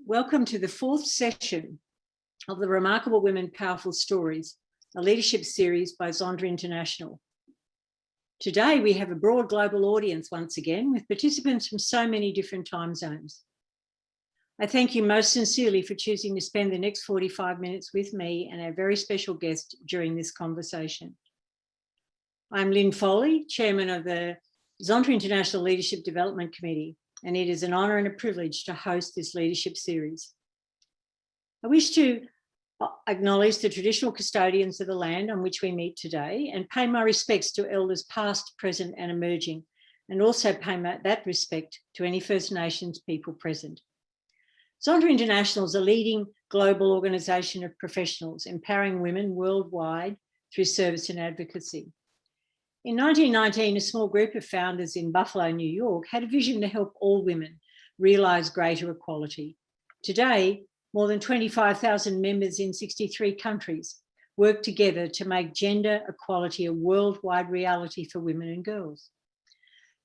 Welcome to the fourth session of the Remarkable Women, Powerful Stories, a leadership series by Zonda International. Today, we have a broad global audience once again with participants from so many different time zones. I thank you most sincerely for choosing to spend the next 45 minutes with me and our very special guest during this conversation. I'm Lynn Foley, Chairman of the Zonda International Leadership Development Committee, and it is an honour and a privilege to host this leadership series. I wish to acknowledge the traditional custodians of the land on which we meet today and pay my respects to elders past, present and emerging, and also pay that respect to any First Nations people present. Zonda International is a leading global organisation of professionals empowering women worldwide through service and advocacy. In 1919, a small group of founders in Buffalo, New York, had a vision to help all women realise greater equality. Today, more than 25,000 members in 63 countries work together to make gender equality a worldwide reality for women and girls.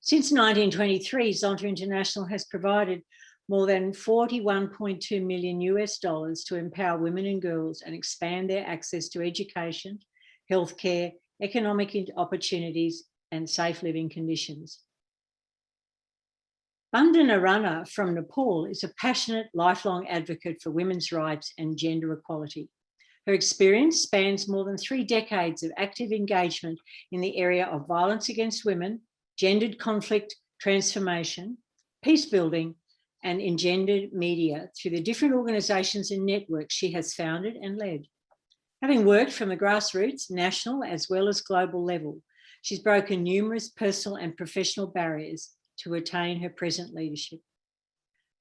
Since 1923, Zonda International has provided more than $41.2 million to empower women and girls and expand their access to education, healthcare, economic opportunities and safe living conditions. Bandana Rana from Nepal is a passionate, lifelong advocate for women's rights and gender equality. Her experience spans more than 3 decades of active engagement in the area of violence against women, gendered conflict transformation, peace building, and engendered media through the different organisations and networks she has founded and led. Having worked from the grassroots, national as well as global level, she's broken numerous personal and professional barriers to attain her present leadership.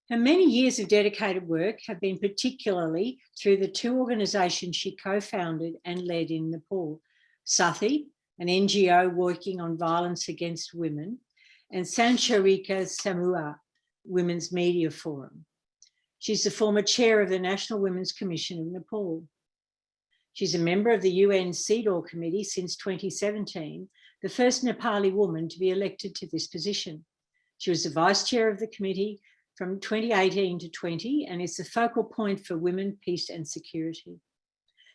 Her many years of dedicated work have been particularly through the 2 organisations she co-founded and led in Nepal, Saathi, an NGO working on violence against women, and Sancharika Samuha, Women's Media Forum. She's the former chair of the National Women's Commission of Nepal. She's a member of the UN CEDAW Committee since 2017, the first Nepali woman to be elected to this position. She was the vice chair of the committee from 2018 to 20 and is the focal point for women, peace and security.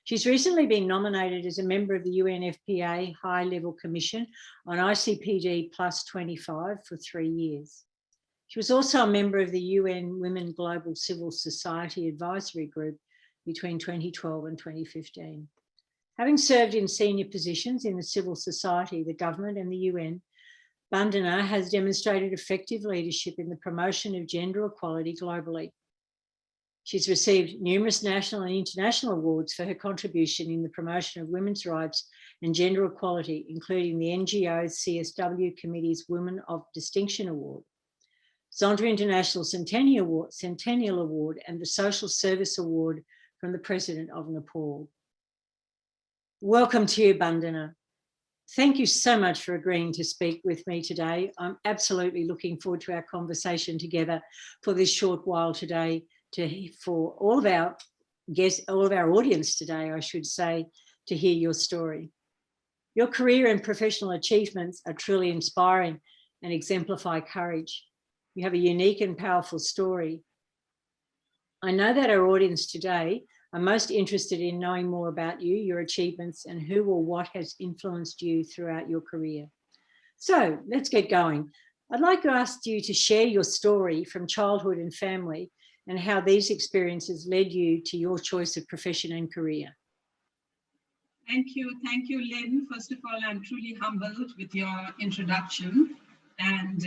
She's recently been nominated as a member of the UNFPA High Level Commission on ICPD plus 25 for 3 years. She was also a member of the UN Women Global Civil Society Advisory Group between 2012 and 2015. Having served in senior positions in the civil society, the government and the UN, Bandana has demonstrated effective leadership in the promotion of gender equality globally. She's received numerous national and international awards for her contribution in the promotion of women's rights and gender equality, including the NGO CEDAW Committee's Women of Distinction Award, Zonda International Centennial Award, and the Social Service Award from the President of Nepal. Welcome to you, Bandana. Thank you so much for agreeing to speak with me today. I'm absolutely looking forward to our conversation together for this short while today, for all of our guests, all of our audience today, I should say, to hear your story. Your career and professional achievements are truly inspiring and exemplify courage. You have a unique and powerful story. I know that our audience today are most interested in knowing more about you, your achievements, and who or what has influenced you throughout your career. So let's get going. I'd like to ask you to share your story from childhood and family and how these experiences led you to your choice of profession and career. Thank you, Lynn. First of all, I'm truly humbled with your introduction. And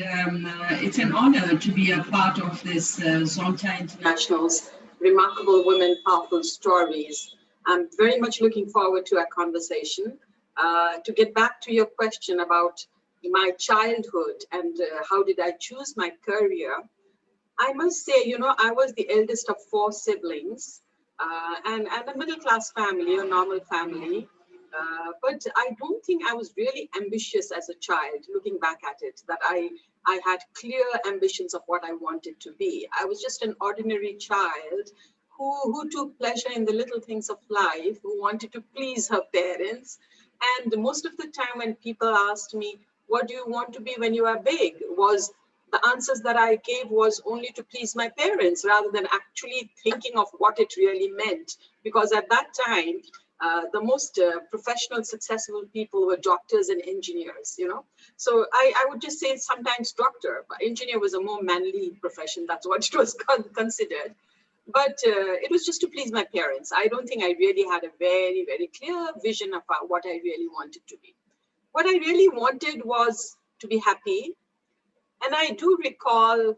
it's an honor to be a part of this Zonda International's Remarkable Women, Powerful Stories. I'm very much looking forward to our conversation. To get back to your question about my childhood and how did I choose my career, I must say, you know, I was the eldest of 4 siblings and a middle-class family, a normal family. But I don't think I was really ambitious as a child, looking back at it, that I had clear ambitions of what I wanted to be. I was just an ordinary child who took pleasure in the little things of life, who wanted to please her parents. And most of the time when people asked me, what do you want to be when you are big, was the answers that I gave was only to please my parents rather than actually thinking of what it really meant. Because at that time, the most professional, successful people were doctors and engineers, you know. So I would just say sometimes doctor, but engineer was a more manly profession. That's what it was considered. But it was just to please my parents. I don't think I really had a very, very clear vision of what I really wanted to be. What I really wanted was to be happy. And I do recall,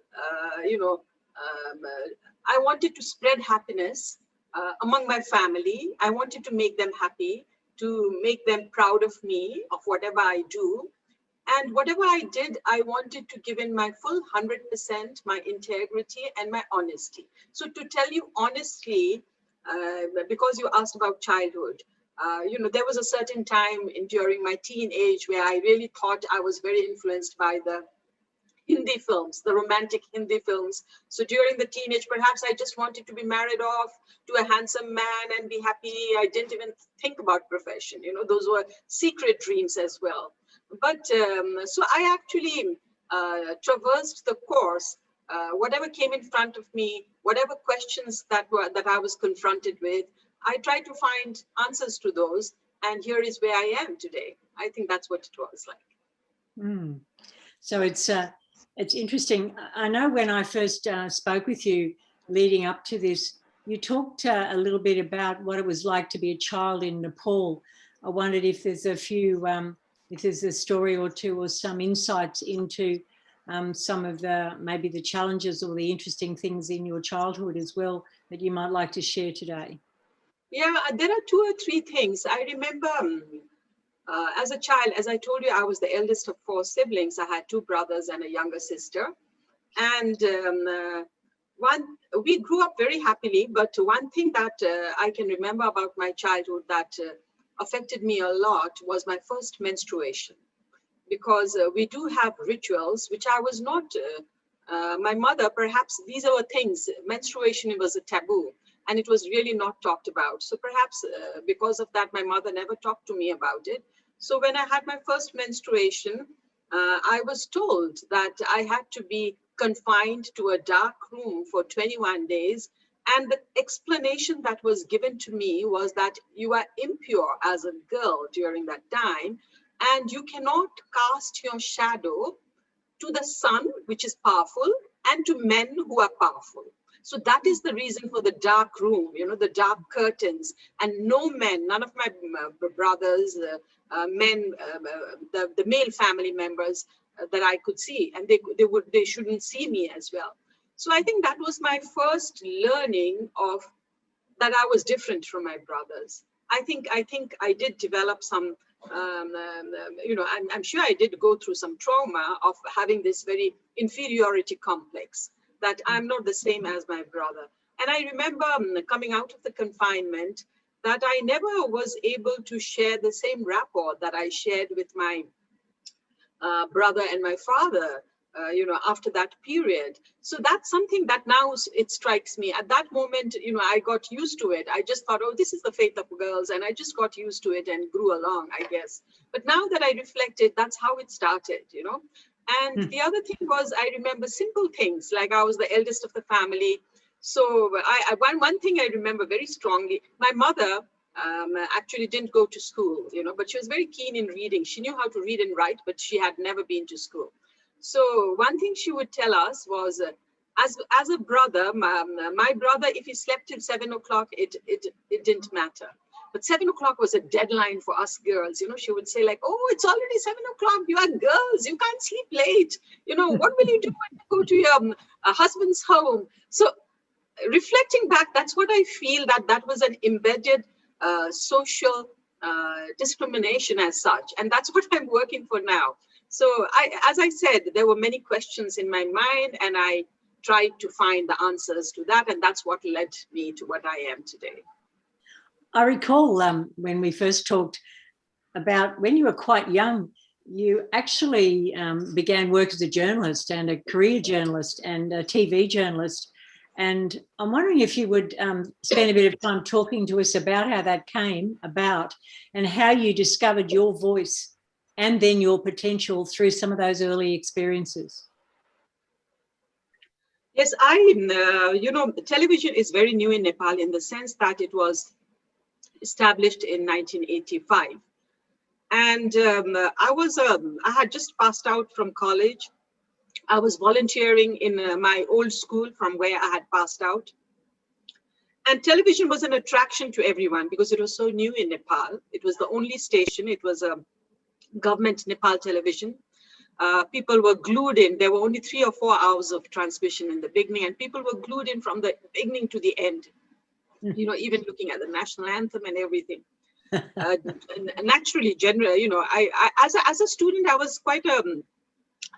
I wanted to spread happiness among my family. I wanted to make them happy, to make them proud of me, of whatever I do. And whatever I did, I wanted to give in my full 100%, my integrity and my honesty. So to tell you honestly, because you asked about childhood, there was a certain time during my teen age where I really thought I was very influenced by the Hindi films, the romantic Hindi films. So during the teenage, perhaps I just wanted to be married off to a handsome man and be happy. I didn't even think about profession. You know, those were secret dreams as well. But so I actually traversed the course, whatever came in front of me, whatever questions that I was confronted with, I tried to find answers to those. And here is where I am today. I think that's what it was like. Mm. So it's interesting. I know when I first spoke with you leading up to this, you talked a little bit about what it was like to be a child in Nepal. I wondered if there's if there's a story or two or some insights into some of maybe the challenges or the interesting things in your childhood as well that you might like to share today. Yeah, there are 2 or 3 things. I remember as a child, as I told you, I was the eldest of 4 siblings. I had 2 brothers and a younger sister. And we grew up very happily, but one thing that I can remember about my childhood that affected me a lot was my first menstruation. Because we do have rituals, which I was not, my mother, perhaps these are things, menstruation was a taboo. And it was really not talked about. So perhaps because of that, my mother never talked to me about it. So when I had my first menstruation, I was told that I had to be confined to a dark room for 21 days. And the explanation that was given to me was that you are impure as a girl during that time, and you cannot cast your shadow to the sun, which is powerful, and to men who are powerful. So that is the reason for the dark room, you know, the dark curtains, and no men, none of my brothers, men, the male family members that I could see, and they shouldn't see me as well. So I think that was my first learning of that I was different from my brothers. I think I did develop some, I'm sure I did go through some trauma of having this very inferiority complex, that I'm not the same as my brother. And I remember coming out of the confinement that I never was able to share the same rapport that I shared with my brother and my father, after that period. So that's something that now it strikes me. At that moment, I got used to it. I just thought, oh, this is the fate of girls. And I just got used to it and grew along, I guess. But now that I reflected, that's how it started, And the other thing was, I remember simple things, like I was the eldest of the family. So one thing I remember very strongly, my mother actually didn't go to school, but she was very keen in reading. She knew how to read and write, but she had never been to school. So one thing she would tell us was, as a brother, my brother, if he slept till 7 o'clock, it didn't matter. But 7 o'clock was a deadline for us girls. She would say like, oh, it's already 7 o'clock. You are girls. You can't sleep late. What will you do when you go to your husband's home? So reflecting back, that's what I feel that was an embedded social discrimination as such. And that's what I'm working for now. So as I said, there were many questions in my mind, and I tried to find the answers to that. And that's what led me to what I am today. I recall when we first talked about when you were quite young, you actually began work as a journalist and a career journalist and a TV journalist. And I'm wondering if you would spend a bit of time talking to us about how that came about and how you discovered your voice and then your potential through some of those early experiences. Yes, television is very new in Nepal in the sense that it was established in 1985. And I had just passed out from college. I was volunteering in my old school from where I had passed out. And television was an attraction to everyone because it was so new in Nepal. It was the only station. It was a government Nepal television. People were glued in. There were only 3 or 4 hours of transmission in the beginning, and people were glued in from the beginning to the end, even looking at the national anthem and everything. Naturally, as a student, I was quite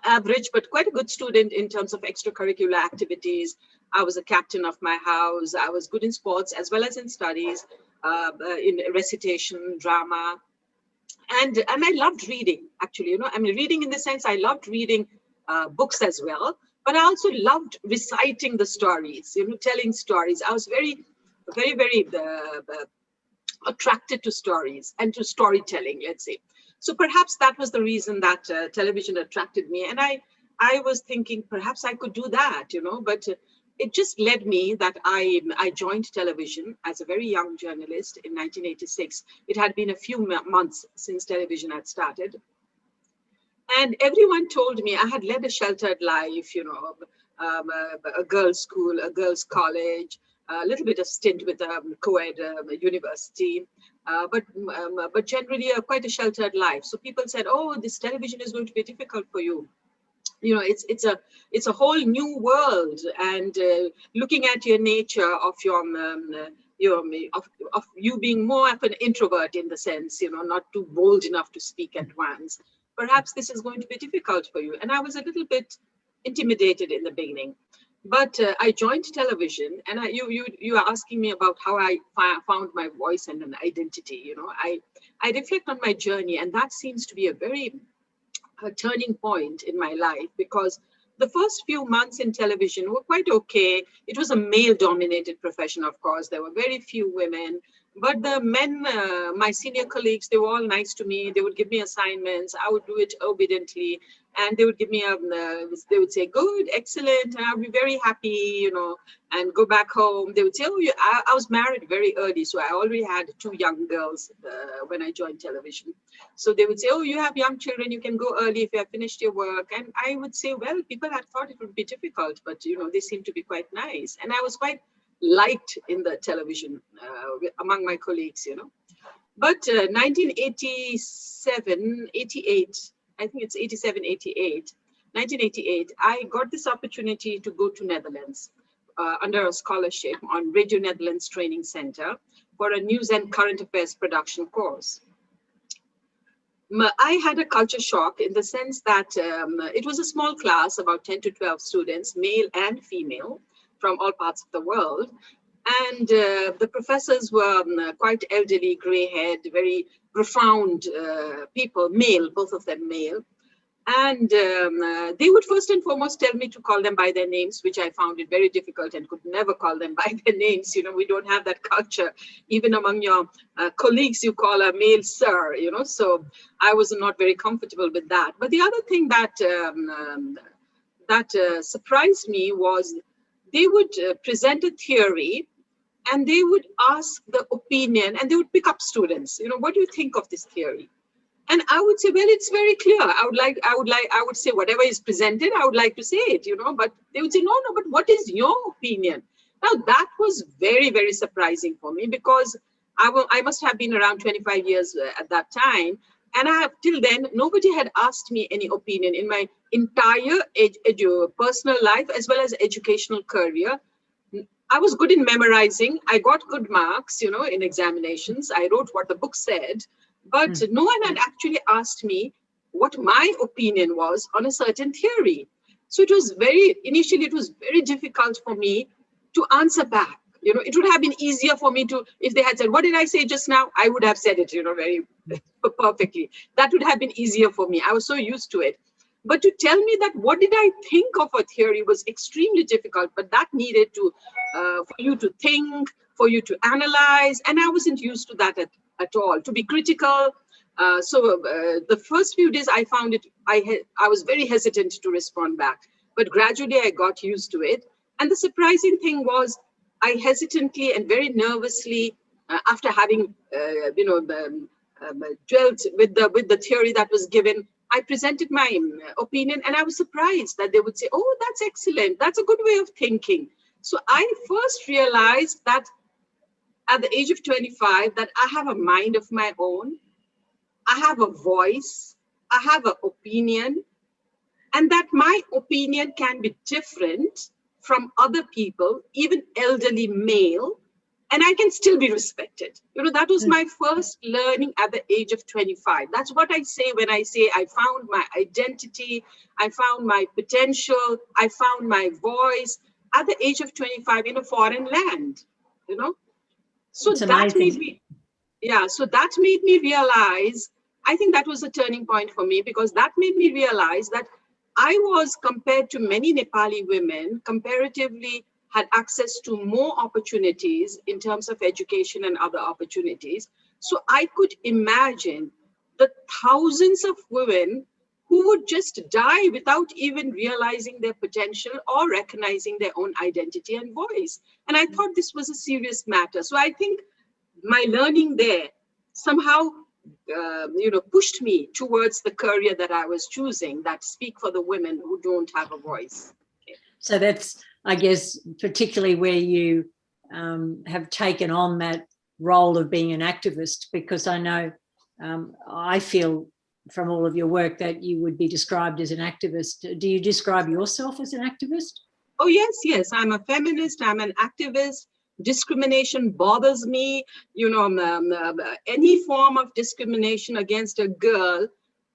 average, but quite a good student in terms of extracurricular activities. I was a captain of my house. I was good in sports as well as in studies, in recitation, drama. And I loved reading, actually, reading in the sense I loved reading books as well, but I also loved reciting the stories, telling stories. I was very, very, very attracted to stories and to storytelling, let's say. So perhaps that was the reason that television attracted me. And I was thinking perhaps I could do that, but it just led me that I joined television as a very young journalist in 1986. It had been a few months since television had started. And everyone told me I had led a sheltered life, a girls' school, a girls' college, a little bit of stint with a co-ed university, but generally quite a sheltered life. So people said, oh, this television is going to be difficult for you. It's a whole new world, and looking at your nature of of you being more of an introvert in the sense, not too bold enough to speak at once. Perhaps this is going to be difficult for you. And I was a little bit intimidated in the beginning, but I joined television, and you are asking me about how I found my voice and an identity. I reflect on my journey, and that seems to be a turning point in my life, because the first few months in television were quite okay. It was a male-dominated profession, of course. There were very few women, but the men, my senior colleagues, they were all nice to me. They would give me assignments. I would do it obediently, and they would give me they would say, good, excellent, and I'd be very happy, and go back home. They would say, oh, I was married very early, so I already had 2 young girls when I joined television. So they would say, oh, you have young children, you can go early if you have finished your work. And I would say, well, people had thought it would be difficult, but, they seem to be quite nice. And I was quite liked in the television among my colleagues, But 1987, 88, I think it's 87, 88, 1988, I got this opportunity to go to Netherlands under a scholarship on Radio Netherlands Training Center for a news and current affairs production course. I had a culture shock in the sense that it was a small class, about 10 to 12 students, male and female, from all parts of the world. And the professors were quite elderly, gray-haired, very profound people, male, both of them male. And they would first and foremost tell me to call them by their names, which I found it very difficult and could never call them by their names. We don't have that culture. Even among your colleagues, you call a male sir, so I was not very comfortable with that. But the other thing that surprised me was they would present a theory, and they would ask the opinion, and they would pick up students. What do you think of this theory? And I would say, well, it's very clear. I would say whatever is presented, I would like to say it, but they would say, no, but what is your opinion? Now, that was very, very surprising for me, because I must have been around 25 years at that time. And till then, nobody had asked me any opinion in my entire personal life as well as educational career. I was good in memorizing. I got good marks, in examinations. I wrote what the book said. But no one had actually asked me what my opinion was on a certain theory. So initially it was very difficult for me to answer back. It would have been easier for me to, if they had said, what did I say just now? I would have said it, very perfectly. That would have been easier for me. I was so used to it. But to tell me that what did I think of a theory was extremely difficult, but that needed for you to think, for you to analyze. And I wasn't used to that at all, to be critical. So the first few days I found it, I was very hesitant to respond back, but gradually I got used to it. And the surprising thing was, I hesitantly and very nervously, after having dwelt with the theory that was given, I presented my opinion, and I was surprised that they would say, "Oh, that's excellent. That's a good way of thinking." So I first realized that at the age of 25, that I have a mind of my own, I have a voice, I have an opinion, and that my opinion can be different from other people, even elderly male, and I can still be respected. That was my first learning at the age of 25. That's what I say when I say I found my identity, I found my potential, I found my voice at the age of 25 in a foreign land, So that made me, so that made me realize, I think that was a turning point for me, because that made me realize that I was, compared to many Nepali women, comparatively had access to more opportunities in terms of education and other opportunities. So I could imagine the thousands of women who would just die without even realizing their potential or recognizing their own identity and voice. And I thought this was a serious matter. So I think my learning there somehow pushed me towards the career that I was choosing, that speak for the women who don't have a voice. Okay. So that's, I guess, particularly where you have taken on that role of being an activist, because I know, I feel from all of your work that you would be described as an activist. Do you describe yourself as an activist? Oh, yes. I'm a feminist. I'm an activist. Discrimination bothers me. Any form of discrimination against a girl.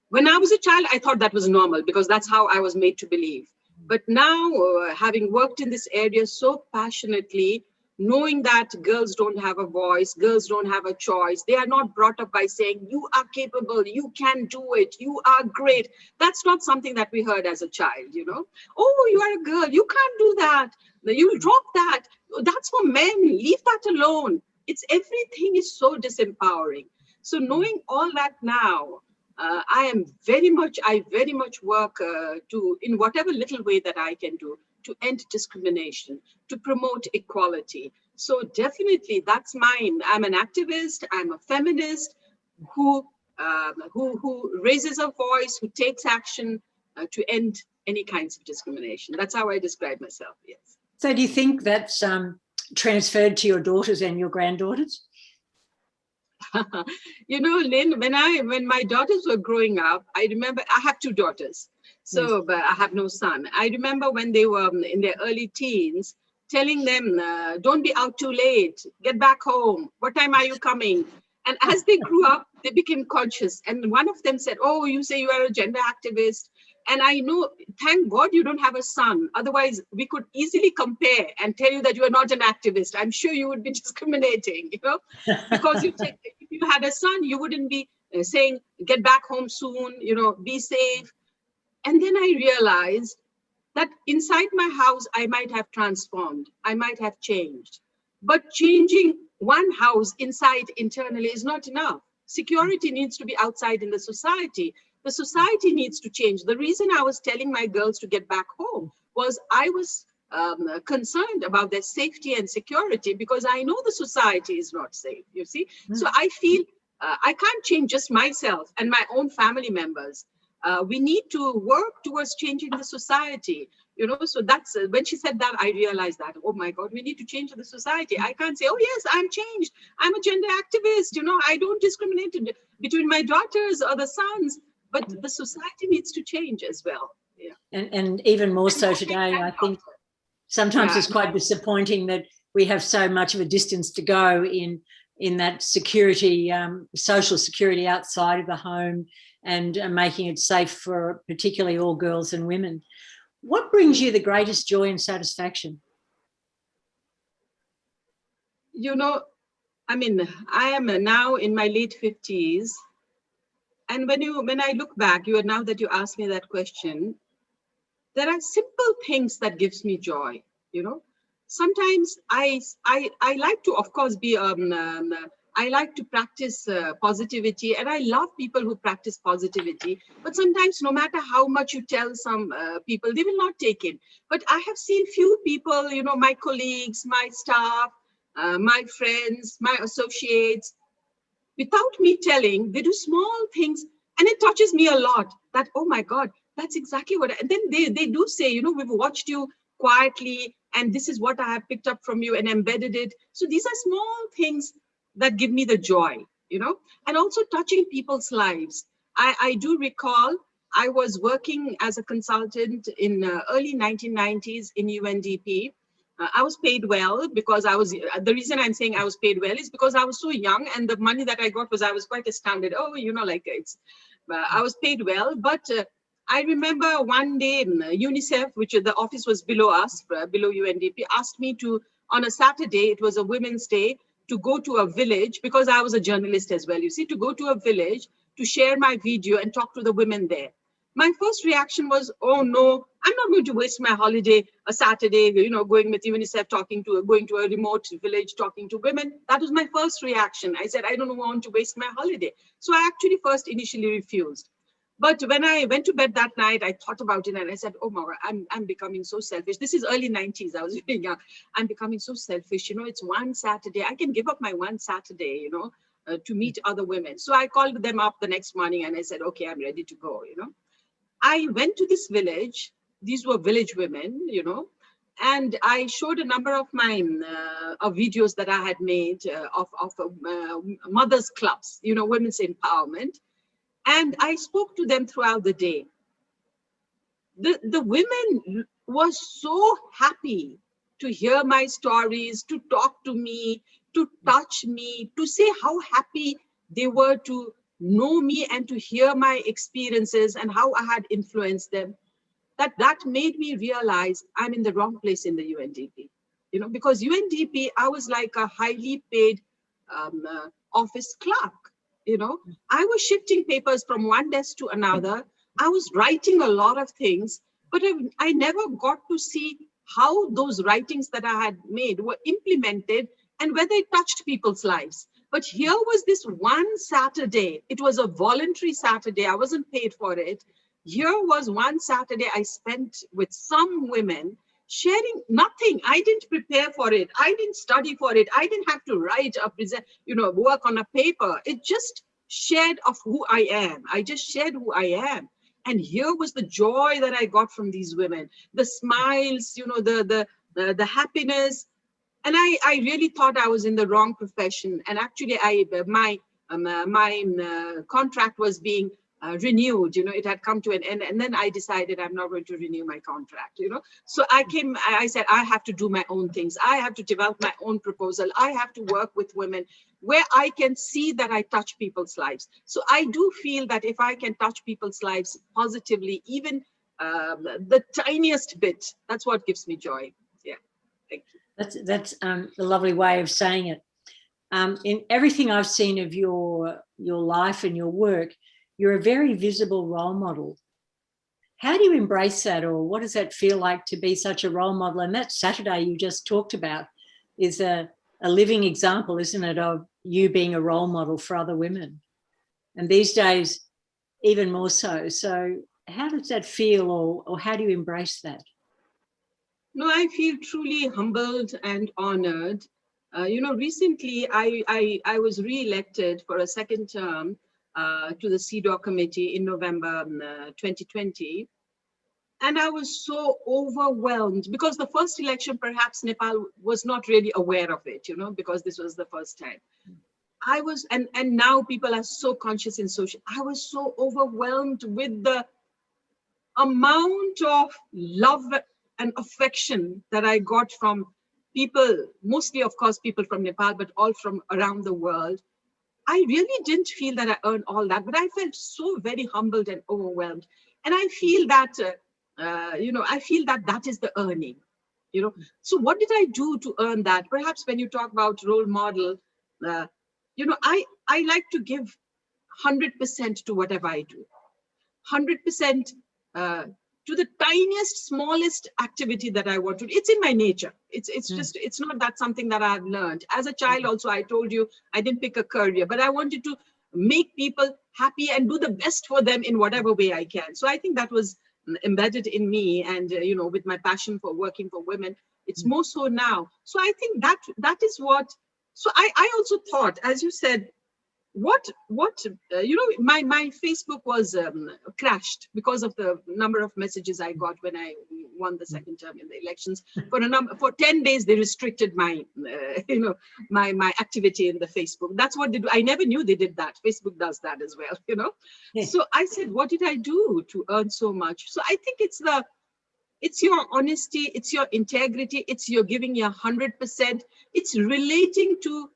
When I was a child, I thought that was normal because that's how I was made to believe. But now, having worked in this area so passionately, knowing that girls don't have a voice, girls don't have a choice, they are not brought up by saying, you are capable, you can do it, you are great. That's not something that we heard as a child, Oh, you are a girl, you can't do that. You'll drop that. That's for men, leave that alone. Everything is so disempowering. So knowing all that now, I very much work in whatever little way that I can do to end discrimination, to promote equality. So definitely that's mine. I'm an activist, I'm a feminist who raises a voice, who takes action to end any kinds of discrimination. That's how I describe myself, yes. So do you think that's transferred to your daughters and your granddaughters? Lynn, when my daughters were growing up, I remember, I have two daughters, so yes. But I have no son. I remember when they were in their early teens, telling them, don't be out too late, get back home, what time are you coming? And as they grew up, they became conscious. And one of them said, oh, you say you are a gender activist. And I know, thank God you don't have a son. Otherwise, we could easily compare and tell you that you are not an activist. I'm sure you would be discriminating, because if you had a son, you wouldn't be saying, get back home soon, be safe. And then I realized that inside my house, I might have transformed. I might have changed. But changing one house inside internally is not enough. Security needs to be outside in the society. The society needs to change. The reason I was telling my girls to get back home was I was concerned about their safety and security, because I know the society is not safe, you see. So I feel I can't change just myself and my own family members. We need to work towards changing the society, so that's when she said that, I realized that, oh my God, we need to change the society. I can't say, oh yes, I'm changed, I'm a gender activist, I don't discriminate between my daughters or the sons, but the society needs to change as well. Yeah. And even more so today, I think sometimes it's quite disappointing that we have so much of a distance to go in that security, social security outside of the home, and making it safe for particularly all girls and women. What brings you the greatest joy and satisfaction? I am now in my late 50s. And when I look back, now that you asked me that question, there are simple things that gives me joy. Sometimes I like to, of course, be I like to practice positivity, and I love people who practice positivity. But sometimes, no matter how much you tell some people, they will not take it. But I have seen few people, you know, my colleagues, my staff, my friends, my associates, without me telling, they do small things, and it touches me a lot. That, oh my God, that's exactly what. And then they do say, you know, we've watched you quietly, and this is what I have picked up from you and embedded it. So these are small things that give me the joy, you know, and also touching people's lives. I do recall I was working as a consultant in early 1990s in UNDP. I was paid well because I was, the reason I'm saying I was paid well is because I was so young, and the money that I got was, I was quite astounded. Oh, you know, like it's, I was paid well. But I remember one day UNICEF, which the office was below us, below UNDP, asked me to, on a Saturday, it was a Women's Day, to go to a village, because I was a journalist as well, you see, to go to a village to share my video and talk to the women there. My first reaction was, oh no, I'm not going to waste my holiday, a Saturday, you know, going with UNICEF, going to a remote village, talking to women. That was my first reaction. I said, I don't want to waste my holiday. So I actually first initially refused. But when I went to bed that night, I thought about it and I said, oh my God, I'm becoming so selfish. This is early 90s. I was really young. I'm becoming so selfish. You know, it's one Saturday. I can give up my one Saturday, you know, to meet other women. So I called them up the next morning and I said, okay, I'm ready to go, you know. I went to this village. These were village women, you know, and I showed a number of my videos that I had made of mothers' clubs, you know, women's empowerment. And I spoke to them throughout the day. The women were so happy to hear my stories, to talk to me, to touch me, to say how happy they were to know me and to hear my experiences and how I had influenced them. That made me realize I'm in the wrong place in the UNDP. You know, because UNDP, I was like a highly paid office clerk. You know, I was shifting papers from one desk to another. I was writing a lot of things, but I never got to see how those writings that I had made were implemented and whether it touched people's lives. But here was this one Saturday. It was a voluntary Saturday. I wasn't paid for it. Here was one Saturday I spent with some women sharing nothing. I didn't prepare for it. I didn't study for it. I didn't have to write or present, you know, work on a paper. It just shared of who I am. I just shared who I am. And here was the joy that I got from these women, the smiles, you know, the happiness. And I really thought I was in the wrong profession. And actually, my contract was being renewed. You know, it had come to an end. And then I decided I'm not going to renew my contract, you know. So I said, I have to do my own things. I have to develop my own proposal. I have to work with women where I can see that I touch people's lives. So I do feel that if I can touch people's lives positively, even the tiniest bit, that's what gives me joy. Yeah, thank you. That's a lovely way of saying it. In everything I've seen of your life and your work, you're a very visible role model. How do you embrace that, or what does that feel like to be such a role model? And that Saturday you just talked about is a living example, isn't it, of you being a role model for other women? And these days, even more so. So how does that feel, or how do you embrace that? No, I feel truly humbled and honored. You know, recently I was re-elected for a second term to the CEDAW Committee in November 2020. And I was so overwhelmed because the first election, perhaps Nepal was not really aware of it, you know, because this was the first time. I was, and now people are so conscious in social. I was so overwhelmed with the amount of love and affection that I got from people, mostly, of course, people from Nepal, but all from around the world. I really didn't feel that I earned all that, but I felt so very humbled and overwhelmed. And I feel that, you know, I feel that that is the earning, you know. So what did I do to earn that? Perhaps when you talk about role model, you know, I like to give 100% to whatever I do. 100% to the tiniest, smallest activity that I want to do. It's in my nature. It's just, it's not that something that I've learned. As a child also, I told you, I didn't pick a career, but I wanted to make people happy and do the best for them in whatever way I can. So I think that was embedded in me, and you know, with my passion for working for women, it's more so now. So I think that is what, so I also thought, as you said, what you know, my Facebook was crashed because of the number of messages I got when I won the second term in the elections. For 10 days they restricted my you know, my activity in the Facebook. That's what they do. I never knew they did that. Facebook does that as well, you know. Yeah. So I said, what did I do to earn so much? So I think it's your honesty, it's your integrity, it's your giving your 100%. It's relating to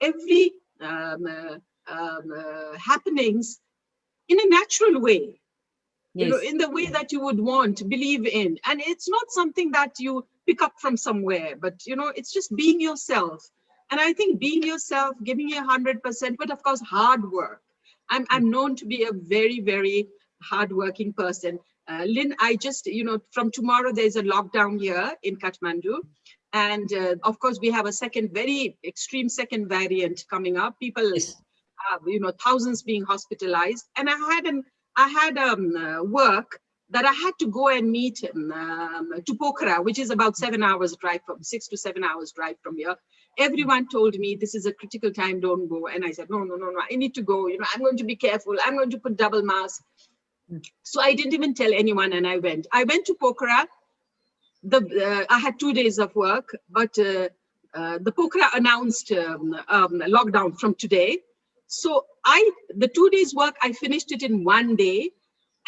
every happenings in a natural way, yes. You know, in the way that you would want to believe in. And it's not something that you pick up from somewhere, but you know, it's just being yourself. And I think being yourself, giving you 100%, but of course, hard work. I'm known to be a very, very hardworking person. Lynn, I just, you know, from tomorrow, there's a lockdown here in Kathmandu. And of course, we have a very extreme second variant coming up. People, yes. You know, thousands being hospitalized. And I had work that I had to go and meet to Pokhara, which is about 7 hours drive from 6 to 7 hours drive from here. Everyone told me this is a critical time, don't go. And I said, no, I need to go. You know, I'm going to be careful. I'm going to put double mask. So I didn't even tell anyone, and I went to Pokhara. I had 2 days of work, but the Pokhara announced lockdown from today. So the 2 days work, I finished it in 1 day,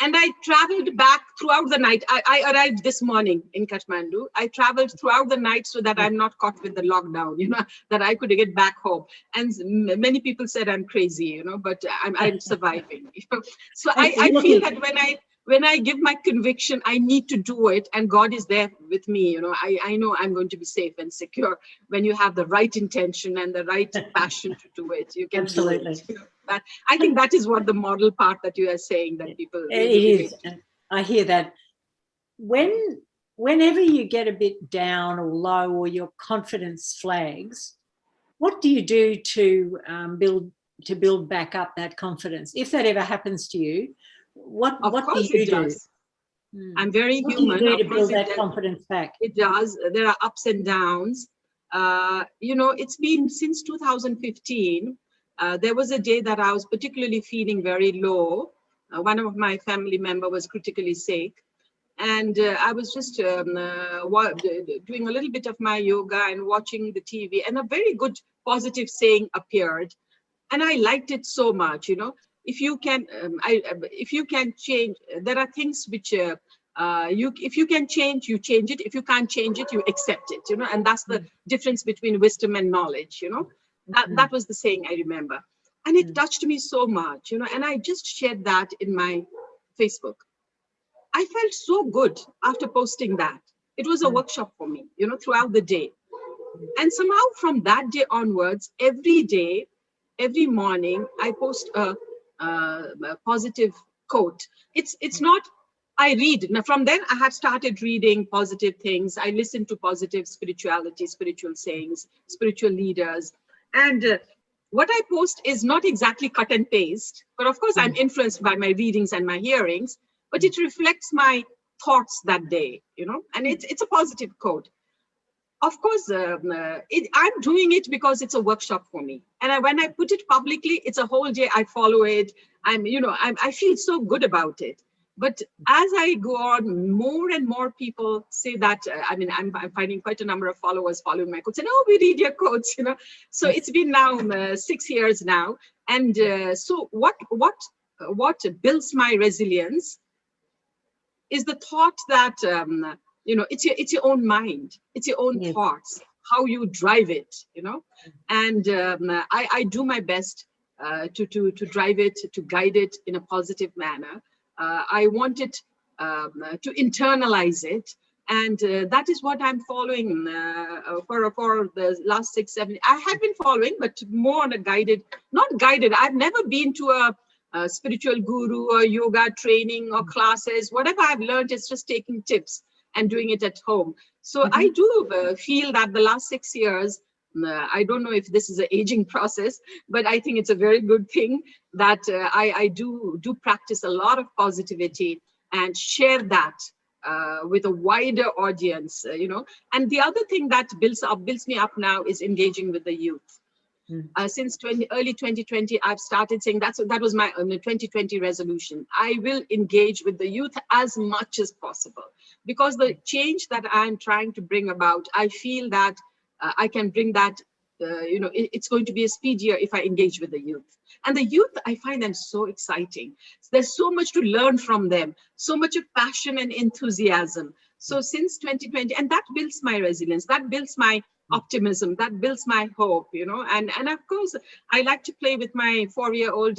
and I traveled back throughout the night. I arrived this morning in Kathmandu. I traveled throughout the night so that I'm not caught with the lockdown, you know, that I could get back home. And many people said I'm crazy, you know, but I'm surviving. You know? So I feel that when I give my conviction, I need to do it, and God is there with me. You know, I know I'm going to be safe and secure when you have the right intention and the right passion to do it. You can absolutely do it. You know, that, I think that is what the model part that you are saying that people. It is. I hear that. Whenever you get a bit down or low, or your confidence flags, what do you do to build back up that confidence? If that ever happens to you, what do you do? I'm very human. What do you do to build that confidence back? It does. There are ups and downs. You know, it's been since 2015. There was a day that I was particularly feeling very low. One of my family members was critically sick. And I was just doing a little bit of my yoga and watching the TV, and a very good positive saying appeared. And I liked it so much, you know. If you can change, there are things which if you can change, you change it. If you can't change it, you accept it, you know. And that's the difference between wisdom and knowledge, you know. That was the saying I remember. And it touched me so much, you know, and I just shared that in my Facebook. I felt so good after posting that. It was a workshop for me, you know, throughout the day. And somehow from that day onwards, every day, every morning, I post a positive quote. It's not, I read. Now from then I have started reading positive things. I listen to positive spirituality, spiritual sayings, spiritual leaders. And what I post is not exactly cut and paste, but of course I'm influenced by my readings and my hearings, but it reflects my thoughts that day, you know, and it's a positive quote. Of course, I'm doing it because it's a workshop for me. And when I put it publicly, it's a whole day, I follow it. I feel so good about it. But as I go on, more and more people say that, I'm finding quite a number of followers following my quotes, and oh, we read your quotes, you know. So it's been now 6 years now. And so what builds my resilience is the thought that, you know, it's your own mind, it's your own thoughts, how you drive it, you know. And I do my best to drive it, to guide it in a positive manner. I want it to internalize it, and that is what I'm following for the last 6, 7. I have been following, but more on a guided, not guided. I've never been to spiritual guru or yoga training or classes. Whatever I've learned is just taking tips and doing it at home. So I do feel that the last 6 years, I don't know if this is an aging process, but I think it's a very good thing that I do practice a lot of positivity and share that with a wider audience, And the other thing that builds me up now is engaging with the youth. Since early 2020, I've started saying that was my 2020 resolution. I will engage with the youth as much as possible, because the change that I'm trying to bring about, I feel that I can bring that, it's going to be a speedier if I engage with the youth. And the youth, I find them so exciting. There's so much to learn from them, so much of passion and enthusiasm. So since 2020, and that builds my resilience, that builds my optimism, that builds my hope, and of course, I like to play with my 4-year-old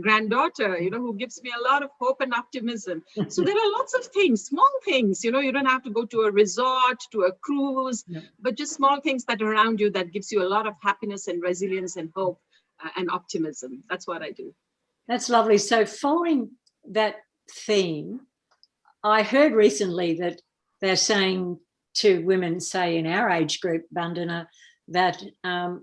granddaughter, who gives me a lot of hope and optimism. So there are lots of things, small things, you don't have to go to a resort, to a cruise, but just small things that are around you that gives you a lot of happiness and resilience and hope and optimism. That's what I do. That's lovely. So following that theme, I heard recently that they're saying to women, say in our age group, Bandana, that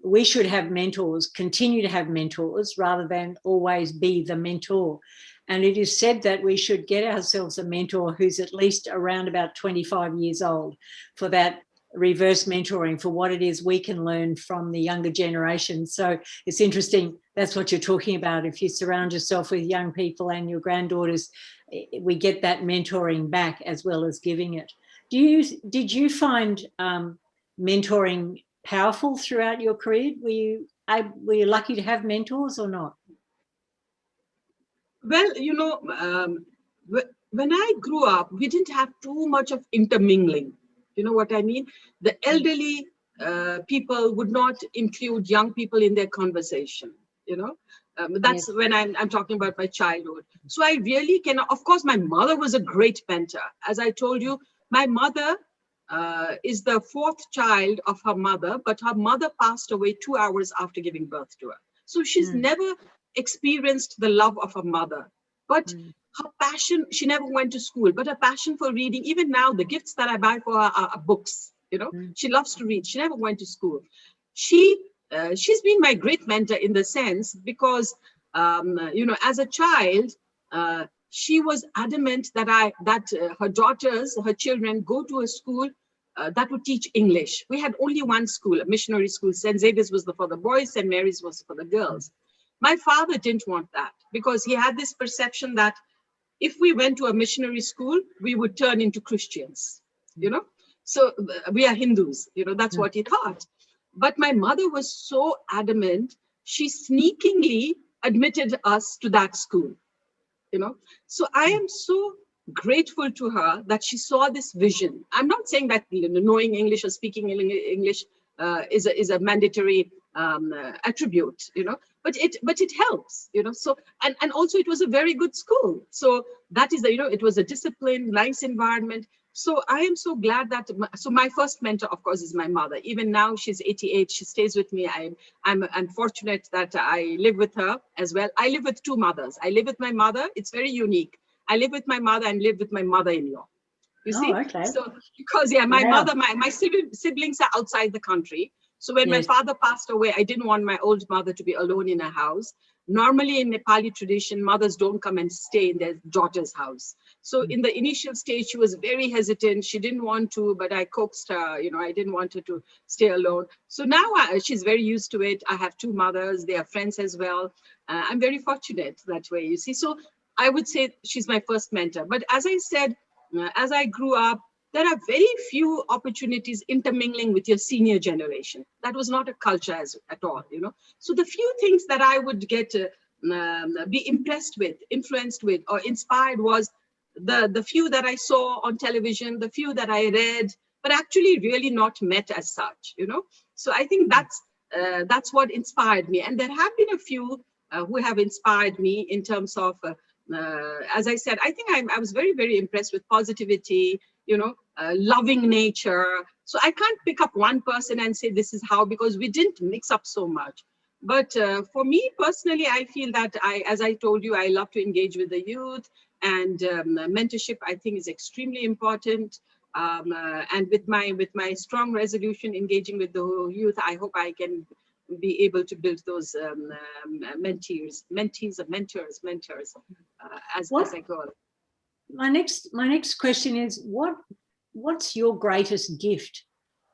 we should have mentors, continue to have mentors rather than always be the mentor. And it is said that we should get ourselves a mentor who's at least around about 25 years old for that reverse mentoring, for what it is we can learn from the younger generation. So it's interesting, that's what you're talking about. If you surround yourself with young people and your granddaughters, we get that mentoring back as well as giving it. Did you find mentoring powerful throughout your career? Were you lucky to have mentors or not? Well, when I grew up, we didn't have too much of intermingling. You know what I mean? The elderly people would not include young people in their conversation, That's when I'm talking about my childhood. So I really cannot, of course, my mother was a great mentor. As I told you, my mother is the 4th child of her mother, but her mother passed away 2 hours after giving birth to her. So she's never experienced the love of her mother. But her passion, she never went to school, but her passion for reading, even now, the gifts that I buy for her are books, She loves to read. She never went to school. She's been my great mentor in the sense because, as a child, she was adamant that her daughters, her children, go to a school that would teach English. We had only one school, a missionary school. St. Xavier's was for the boys, St. Mary's was for the girls. My father didn't want that because he had this perception that if we went to a missionary school, we would turn into Christians, So we are Hindus, that's what he thought. But my mother was so adamant, she sneakingly admitted us to that school. So I am so grateful to her that she saw this vision. I'm not saying that knowing English or speaking English is a mandatory attribute, but it helps, So and also it was a very good school. So that is it was a disciplined, nice environment. So I am so glad that my first mentor, of course, is my mother. Even now, she's 88. She stays with me. I'm fortunate that I live with her as well. I live with 2 mothers. I live with my mother. It's very unique. I live with my mother and live with my mother-in-law. You see? Okay. So because mother, my siblings are outside the country. So when my father passed away, I didn't want my old mother to be alone in a house. Normally in Nepali tradition, mothers don't come and stay in their daughter's house. So in the initial stage, she was very hesitant. She didn't want to, but I coaxed her. I didn't want her to stay alone. So now she's very used to it. I have 2 mothers. They are friends as well. I'm very fortunate that way, you see. So I would say she's my first mentor. But as I said, as I grew up, there are very few opportunities intermingling with your senior generation. That was not a culture at all, So the few things that I would get to be impressed with, influenced with, or inspired was the few that I saw on television, the few that I read, but actually really not met as such, So I think that's what inspired me. And there have been a few who have inspired me in terms of, as I said, I think I was very, very impressed with positivity, loving nature. So I can't pick up one person and say this is how, because we didn't mix up so much. But for me personally, I feel that as I told you, I love to engage with the youth, and mentorship I think is extremely important. And with my strong resolution engaging with the youth, I hope I can be able to build those mentors as I go along. My next question is, what's your greatest gift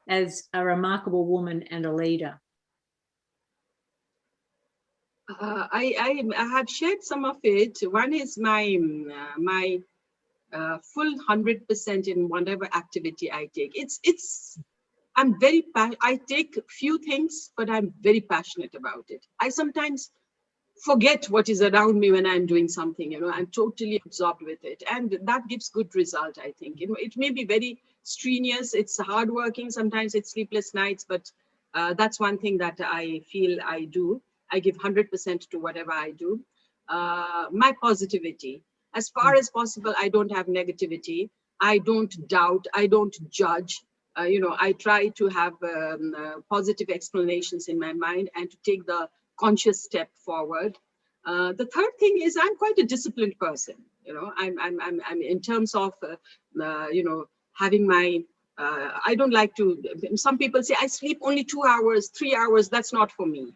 as a remarkable woman and a leader? I have shared some of it. One is my full 100% in whatever activity I take. I take few things, but I'm very passionate about it. I sometimes forget what is around me when I'm doing something, I'm totally absorbed with it. And that gives good result, I think. It may be very strenuous, it's hardworking, sometimes it's sleepless nights, but that's one thing that I feel I do. I give 100% to whatever I do. My positivity. As far as possible, I don't have negativity. I don't doubt. I don't judge. I try to have positive explanations in my mind and to take the conscious step forward. The third thing is I'm quite a disciplined person. I'm in terms of having my. I don't like to. Some people say I sleep only 2 hours, 3 hours. That's not for me.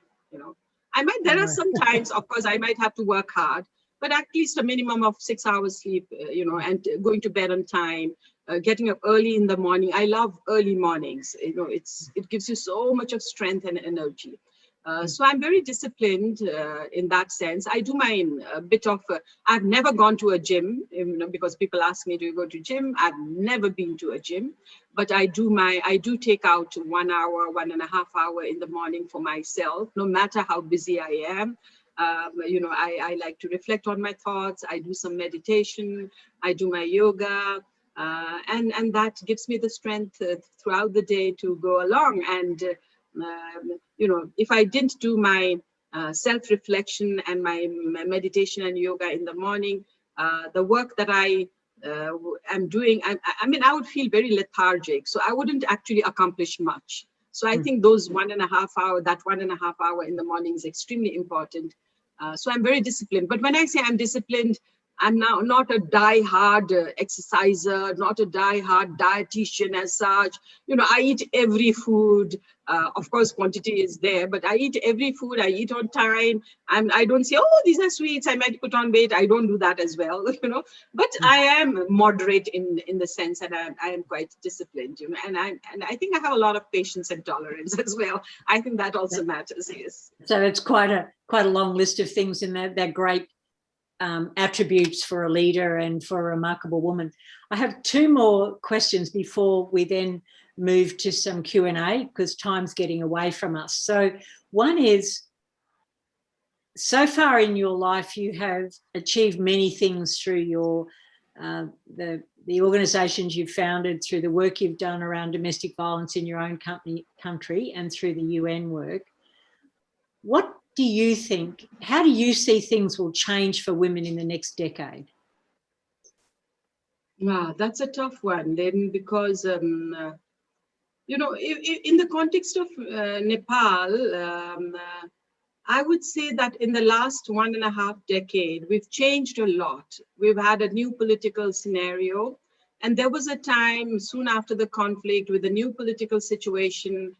There are some times, of course, I might have to work hard, but at least a minimum of 6 hours sleep, and going to bed on time, getting up early in the morning. I love early mornings. It gives you so much of strength and energy. So I'm very disciplined in that sense. I do my bit of, I've never gone to a gym, because people ask me, do you go to gym? I've never been to a gym, but I do take out 1 hour, 1.5 hours in the morning for myself, no matter how busy I am. I like to reflect on my thoughts. I do some meditation. I do my yoga. And that gives me the strength throughout the day to go along. And, if I didn't do my self-reflection and my meditation and yoga in the morning, the work that I am doing, I would feel very lethargic. So I wouldn't actually accomplish much. So I think those 1.5 hours, that 1.5 hours in the morning is extremely important. So I'm very disciplined. But when I say I'm disciplined, I'm now not a die-hard exerciser, not a die-hard dietitian as such. I eat every food. Of course, quantity is there, but I eat every food. I eat on time. I don't say, oh, these are sweets, I might put on weight. I don't do that as well, But I am moderate in the sense that I am quite disciplined, And I think I have a lot of patience and tolerance as well. I think that also matters, yes. So it's quite a long list of things in that great attributes for a leader and for a remarkable woman. I have 2 more questions before we then move to some Q&A, because time's getting away from us. So one is, so far in your life, you have achieved many things through your the organisations you've founded, through the work you've done around domestic violence in your own country, and through the UN work. What do you think, how do you see things will change for women in the next decade? Wow, that's a tough one then, because, in the context of Nepal, I would say that in the last 1.5 decades, we've changed a lot. We've had a new political scenario, and there was a time soon after the conflict with the new political situation.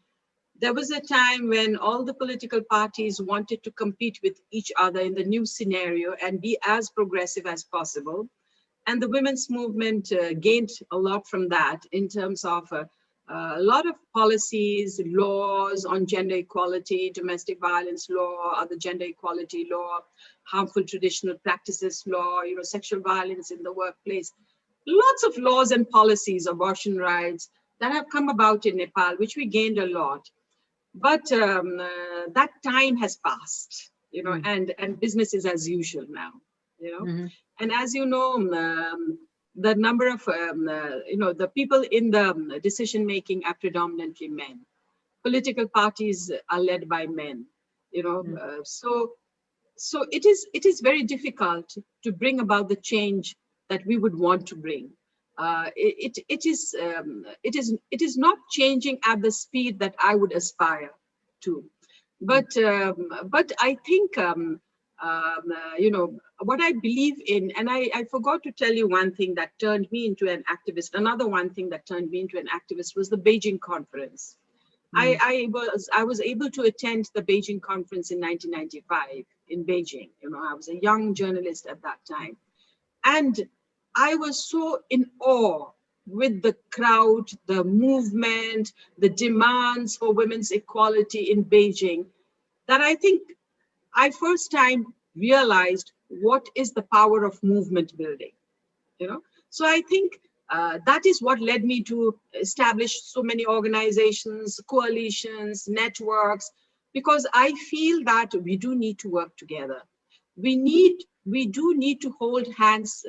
There was a time when all the political parties wanted to compete with each other in the new scenario and be as progressive as possible. And the women's movement gained a lot from that in terms of a lot of policies, laws on gender equality, domestic violence law, other gender equality law, harmful traditional practices law, sexual violence in the workplace. Lots of laws and policies, abortion rights, that have come about in Nepal, which we gained a lot. But that time has passed, and business is as usual now, And as you know, the number of, the people in the decision-making are predominantly men. Political parties are led by men, So it is very difficult to bring about the change that we would want to bring. It is not changing at the speed that I would aspire to. But I think, you know, what I believe in, and I forgot to tell you one thing that turned me into an activist. Another one thing that turned me into an activist was the Beijing conference. I was able to attend the Beijing conference in 1995 in Beijing. You know, I was a young journalist at that time. And I was so in awe with the crowd, the movement, the demands for women's equality in Beijing, that I think I first time realized what is the power of movement building, you know? So I think that is what led me to establish so many organizations, coalitions, networks, because I feel that we do need to work together. We do need to hold hands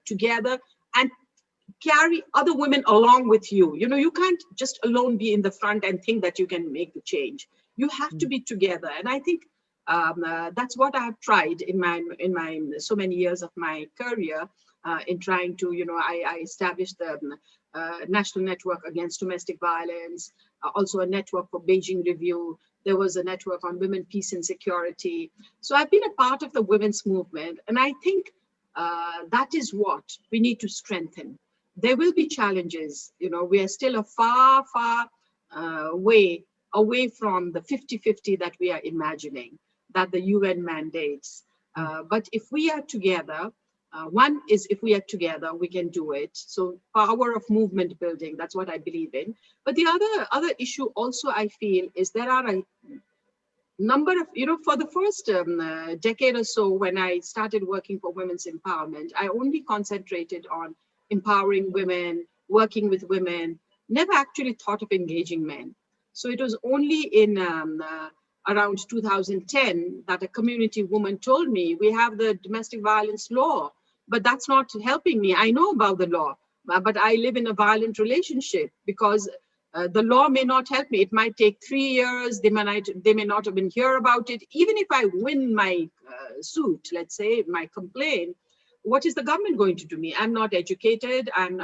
together and carry other women along with you. You know, you can't just alone be in the front and think that you can make the change. You have to be together. And I think that's what I have tried in my so many years of my career in trying to, you know, I established the National Network Against Domestic Violence, also a network for Beijing Review. There was a network on women, peace and security. So I've been a part of the women's movement. And I think that is what we need to strengthen. There will be challenges. You know, we are still a far, far way away from the 50-50 that we are imagining, that the UN mandates. But if we are together, one is if we are together, we can do it. So power of movement building, that's what I believe in. But the other issue also I feel is there are a number of, you know, for the first decade or so when I started working for women's empowerment, I only concentrated on empowering women, working with women, never actually thought of engaging men. So it was only in around 2010 that a community woman told me, we have the domestic violence law, but that's not helping me. I know about the law, but I live in a violent relationship because the law may not help me. It might take 3 years. They may not even hear about it. Even if I win my suit, let's say my complaint, what is the government going to do me? I'm not educated. I'm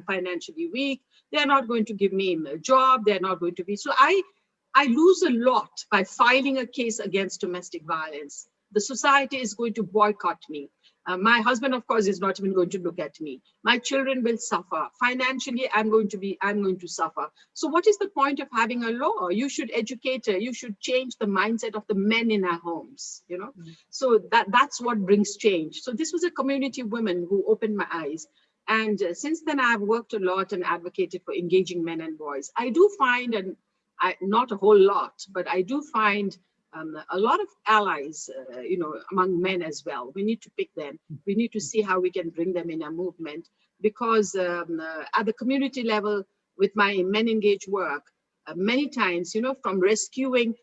financially weak. They're not going to give me a job. They're not going to be. So I lose a lot by filing a case against domestic violence. The society is going to boycott me. My husband, of course, is not even going to look at me. My children will suffer. Financially, I'm going to suffer. So what is the point of having a law? You should educate her. You should change the mindset of the men in our homes, you know? So that's what brings change. So this was a community of women who opened my eyes. And since then, I've worked a lot and advocated for engaging men and boys. I do find, and not a whole lot, but I do find a lot of allies, you know, among men as well. We need to pick them. We need to see how we can bring them in a movement, because at the community level with my Men Engage work, many times, you know, from rescuing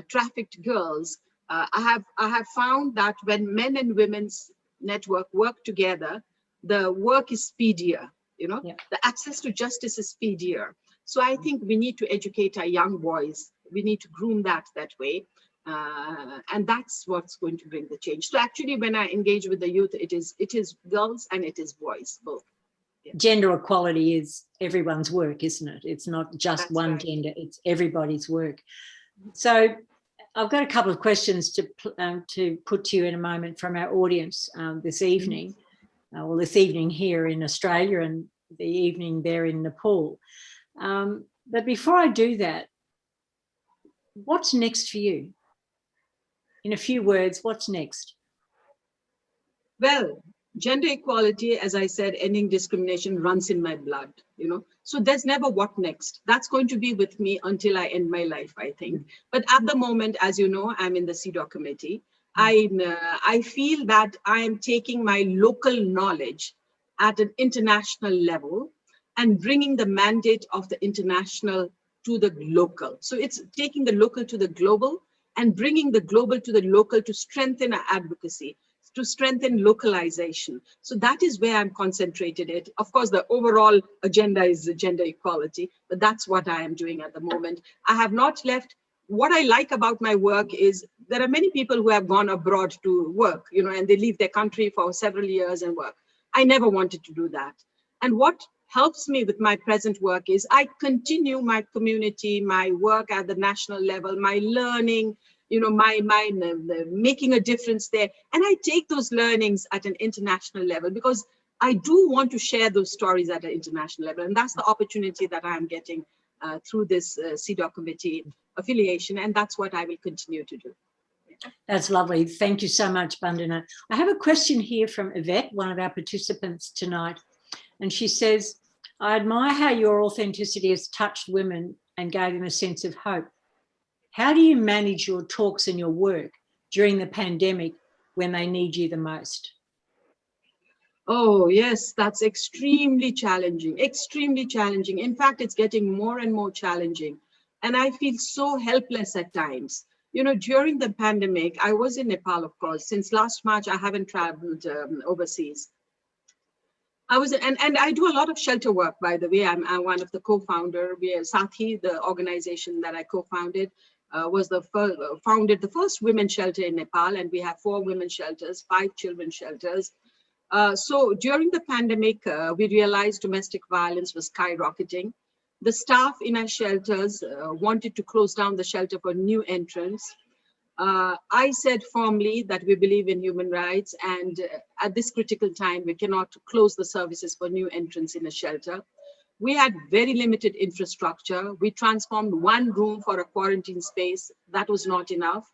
trafficked girls, I have found that when men and women's network work together, the work is speedier, you know, the access to justice is speedier. So I think we need to educate our young boys. We need to groom that way. And that's what's going to bring the change. So actually, when I engage with the youth, it is girls and it is boys, both. Yeah. Gender equality is everyone's work, isn't it? It's not just That's one right. gender, it's everybody's work. So I've got a couple of questions to put to you in a moment from our audience this evening. Well, this evening here in Australia and the evening there in Nepal. But before I do that, what's next for you? In a few words, what's next? Well, gender equality, as I said, ending discrimination runs in my blood, you know. So there's never what next. That's going to be with me until I end my life, I think. But at the moment, as you know, I'm in the CEDAW committee. I feel that I am taking my local knowledge at an international level and bringing the mandate of the international to the local. So it's taking the local to the global and bringing the global to the local to strengthen our advocacy, to strengthen localization. So that is where I'm concentrated it. Of course, the overall agenda is gender equality, but that's what I am doing at the moment. I have not left. What I like about my work is there are many people who have gone abroad to work, you know, and they leave their country for several years and work. I never wanted to do that. And what helps me with my present work is I continue my community, my work at the national level, my learning, my making a difference there. And I take those learnings at an international level because I do want to share those stories at an international level. And that's the opportunity that I'm getting through this CEDAW committee affiliation. And that's what I will continue to do. That's lovely. Thank you so much, Bandana. I have a question here from Yvette, one of our participants tonight. And she says, I admire how your authenticity has touched women and gave them a sense of hope. How do you manage your talks and your work during the pandemic when they need you the most? Oh, yes, that's extremely challenging, extremely challenging. In fact, it's getting more and more challenging. And I feel so helpless at times. During the pandemic, I was in Nepal, of course. Since last March, I haven't traveled overseas. And I do a lot of shelter work, by the way. I'm one of the co-founder. Saathi, the organization that I co-founded, founded the first women's shelter in Nepal, and we have 4 women's shelters, 5 children's shelters. So during the pandemic, we realized domestic violence was skyrocketing. The staff in our shelters wanted to close down the shelter for new entrants. I said firmly that we believe in human rights, and at this critical time, we cannot close the services for new entrants in a shelter. We had very limited infrastructure. We transformed 1 room for a quarantine space. That was not enough.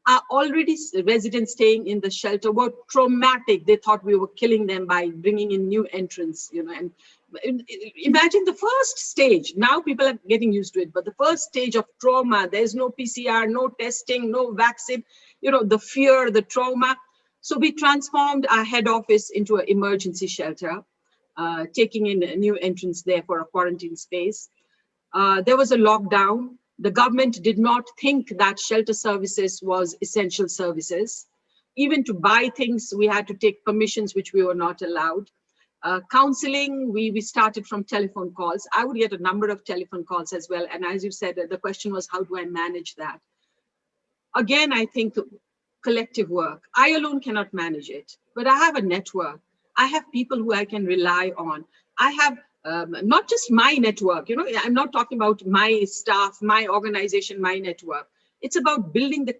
Our already residents staying in the shelter were traumatic. They thought we were killing them by bringing in new entrants, and imagine the first stage. Now people are getting used to it, but the first stage of trauma, there's no PCR, no testing, no vaccine, the fear, the trauma. So we transformed our head office into an emergency shelter, taking in new entrants there for a quarantine space. There was a lockdown. The government did not think that shelter services was essential services. Even to buy things, we had to take permissions, which we were not allowed. Counseling, we started from telephone calls. I would get a number of telephone calls as well. And as you said, the question was, how do I manage that? Again, I think collective work. I alone cannot manage it, but I have a network. I have people who I can rely on. I have not just my network, I'm not talking about my staff, my organization, my network. It's about building the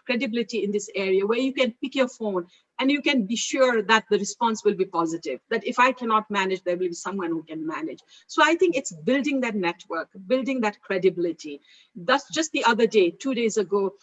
credibility in this area where you can pick your phone and you can be sure that the response will be positive, that if I cannot manage, there will be someone who can manage. So I think it's building that network, building that credibility. That's just the other day, 2 days ago,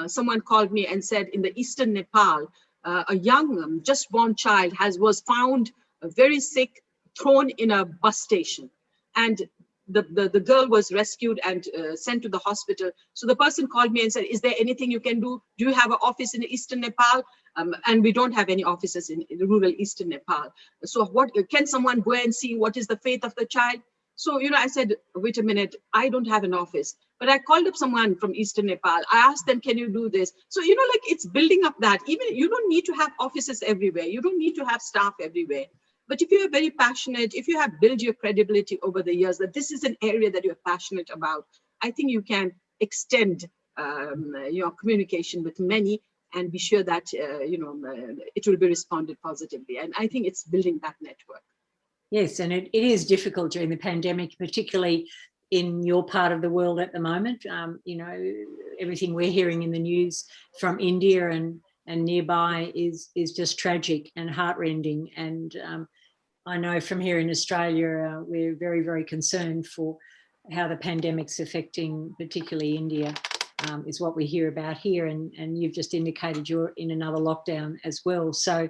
someone called me and said in the eastern Nepal, a young just born child was found very sick, thrown in a bus station, and the girl was rescued and sent to the hospital. So the person called me and said, is there anything you can do? Do you have an office in eastern Nepal? And we don't have any offices in rural eastern Nepal. So what can someone go and see what is the fate of the child? So, I said, wait a minute, I don't have an office, but I called up someone from eastern Nepal. I asked them, can you do this? So, it's building up that. Even you don't need to have offices everywhere. You don't need to have staff everywhere. But if you are very passionate, if you have built your credibility over the years, that this is an area that you're passionate about, I think you can extend your communication with many and be sure that, it will be responded positively. And I think it's building that network. Yes, and it is difficult during the pandemic, particularly in your part of the world at the moment. Everything we're hearing in the news from India and nearby is just tragic and heartrending. And I know from here in Australia, we're very, very concerned for how the pandemic's affecting particularly India, is what we hear about here. And you've just indicated you're in another lockdown as well. So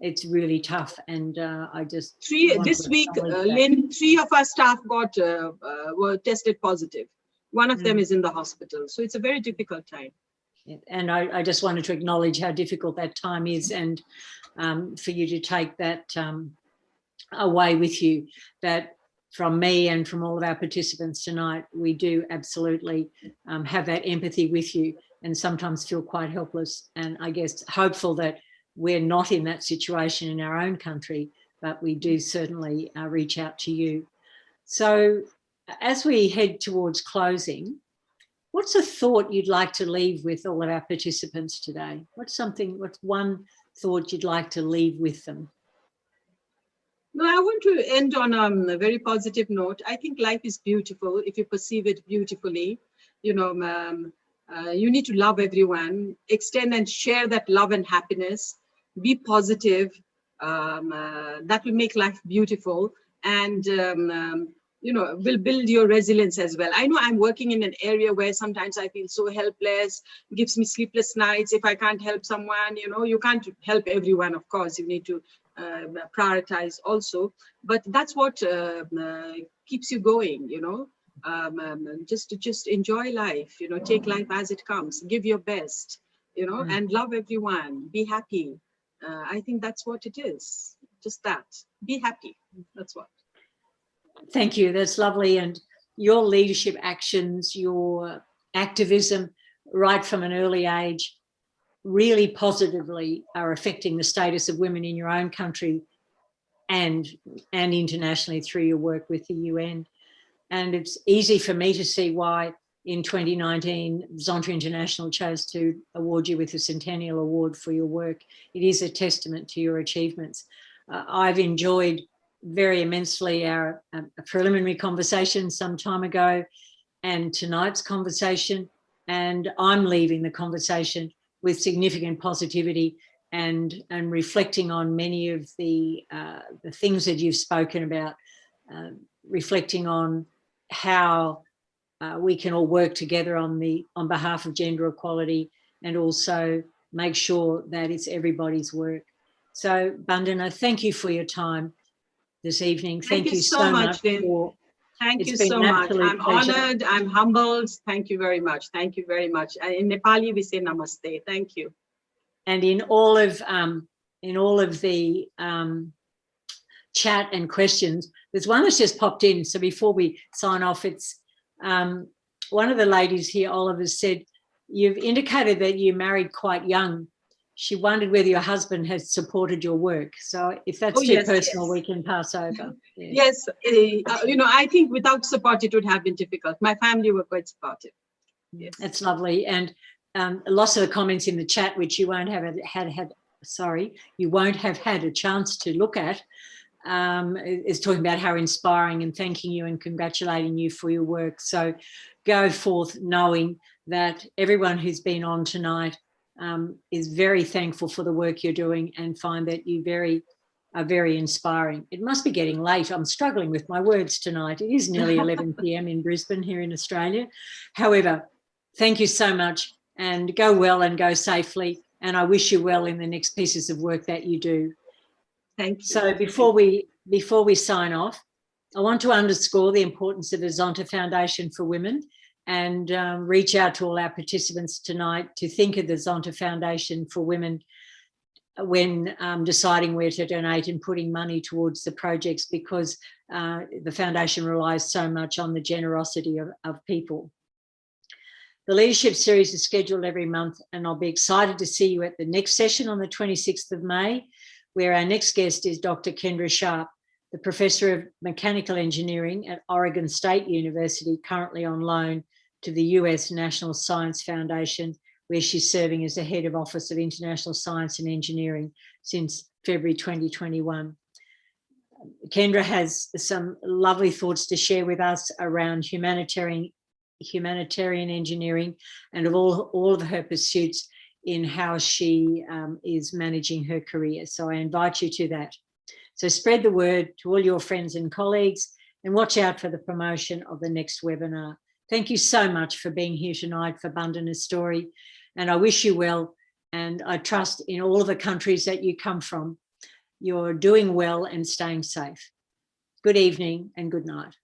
it's really tough. And I just... This week, Lynn, 3 of our staff were tested positive. One of them is in the hospital. So it's a very difficult time. And I just wanted to acknowledge how difficult that time is, and for you to take that away with you, that from me and from all of our participants tonight, we do absolutely have that empathy with you and sometimes feel quite helpless, and I guess hopeful that we're not in that situation in our own country, but we do certainly reach out to you. So as we head towards closing, what's a thought you'd like to leave with all of our participants today? What's one thought you'd like to leave with them? No, I want to end on a very positive note. I think life is beautiful if you perceive it beautifully. You know, you need to love everyone, extend and share that love and happiness, be positive. That will make life beautiful, and you know, will build your resilience as well. I know I'm working in an area where sometimes I feel so helpless, gives me sleepless nights if I can't help someone. You know, you can't help everyone, of course, you need to prioritize also, but that's what keeps you going, you know. Just enjoy life, you know, take life as it comes, give your best, you know, and love everyone, be happy. I think that's what it is, just that, be happy, that's what. Thank you, that's lovely. And your leadership actions, your activism right from an early age really positively are affecting the status of women in your own country and internationally through your work with the UN. And it's easy for me to see why in 2019, Zonta International chose to award you with the Centennial Award for your work. It is a testament to your achievements. I've enjoyed very immensely our preliminary conversation some time ago and tonight's conversation, and I'm leaving the conversation with significant positivity and reflecting on many of the things that you've spoken about, reflecting on how we can all work together on behalf of gender equality, and also make sure that it's everybody's work. So Bandana, thank you for your time this evening. Thank you so much. Thank you so much. I'm honored, I'm humbled. Thank you very much. Thank you very much. In Nepali, we say namaste. Thank you. And in all of the chat and questions, there's one that's just popped in. So before we sign off, it's one of the ladies here, Oliver, said, you've indicated that you married quite young. She wondered whether your husband has supported your work. So if that's too personal, we can pass over. Yeah. Yes, you know, I think without support, it would have been difficult. My family were quite supportive. Yes. That's lovely. And lots of the comments in the chat, which you won't have you won't have had a chance to look at, is talking about how inspiring and thanking you and congratulating you for your work. So go forth knowing that everyone who's been on tonight is very thankful for the work you're doing and find that you are very inspiring. It must be getting late. I'm struggling with my words tonight. It is nearly 11 p.m. in Brisbane here in Australia. However, thank you so much, and go well and go safely. And I wish you well in the next pieces of work that you do. Thank you. So before we sign off, I want to underscore the importance of the Zonta Foundation for Women, and reach out to all our participants tonight to think of the Zonta Foundation for Women when deciding where to donate and putting money towards the projects, because the foundation relies so much on the generosity of people. The Leadership Series is scheduled every month, and I'll be excited to see you at the next session on the 26th of May, where our next guest is Dr. Kendra Sharp, the Professor of Mechanical Engineering at Oregon State University, currently on loan to the US National Science Foundation, where she's serving as the Head of Office of International Science and Engineering since February 2021. Kendra has some lovely thoughts to share with us around humanitarian engineering and of all of her pursuits in how she is managing her career. So I invite you to that. So spread the word to all your friends and colleagues, and watch out for the promotion of the next webinar. Thank you so much for being here tonight for Bandana's story, and I wish you well, and I trust in all of the countries that you come from, you're doing well and staying safe. Good evening and good night.